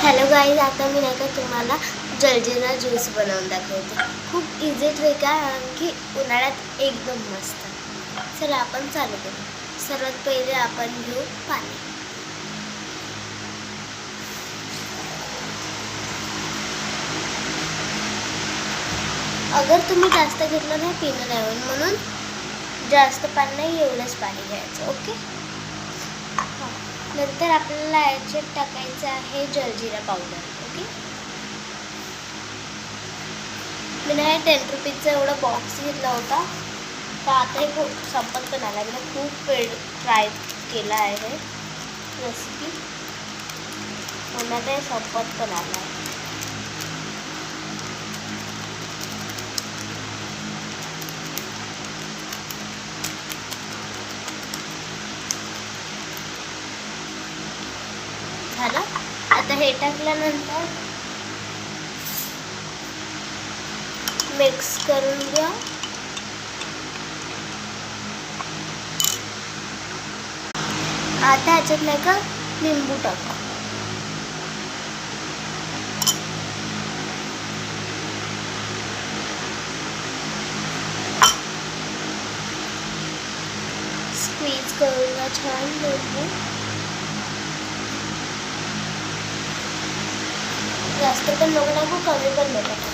Hello guys, आता मी नाही का तुम्हाला जलजिरा ज्यूस बनवून दाखवते. खूप इझी ट्रिक आहे आणखी उन्हाळ्यात एकदम मस्त. चला आपण चालू करू. सर्वात पहिले आपण घेऊ पाणी. अगर तुम्ही जास्त घेतलं नाही पिणं नाही होईल म्हणून जास्त पाणी नाही, एवढंच पाणी घ्यायचं. ओके. नंतर आपल्याला याच्यात टाकायचं आहे जलजिरा पावडर. ओके. मी नाही 10 रुपीजचा एवढा बॉक्स घेतला होता, तर आता हे खूप संपत पण आला. मी खूप वेळ ट्राय केला आहे रेसिपी, पण आता हे संपत पण आला. झालं. आता हे टाकल्यानंतर मिक्स करून घ्या. आता ह्याच्यात नाही का लिंबू टाका. स्क्वीज करून घ्या छान लिंबू. जास्त पण नको टाकू, कमी पण नको टाकू.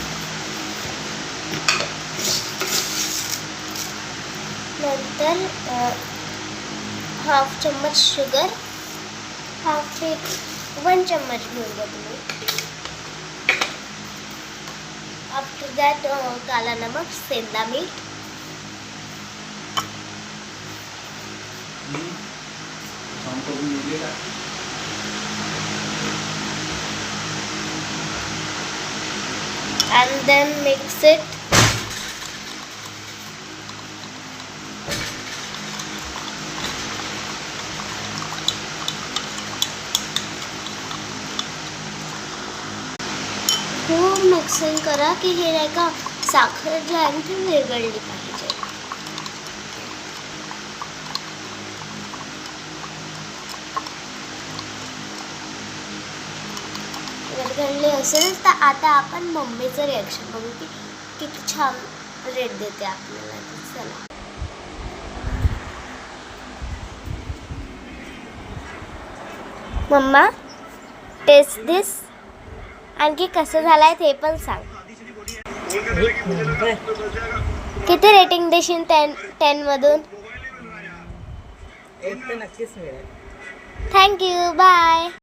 नंतर 1/2 चम्मच शुगर, 1 चम्मच घेऊन घ्या तुम्ही. आफ्टर दॅट काला नमक, सेंधा मीठ, and then mix it. खूप मिक्सिंग करा की हे नाही का साखर जी आहे ती विरघळली पाहिजे. विरघळली असेल तर आता आपण मम्मीचं रिॲक्शन बघू की किती छान रेट देते आपल्याला. चला. मम्मा, टेस्ट दिस. आणखी कसं झालंय ते पण सांग. किती रेटिंग देशील 10 मधून? 1 तर नक्कीच मिळेल. थँक्यू. बाय.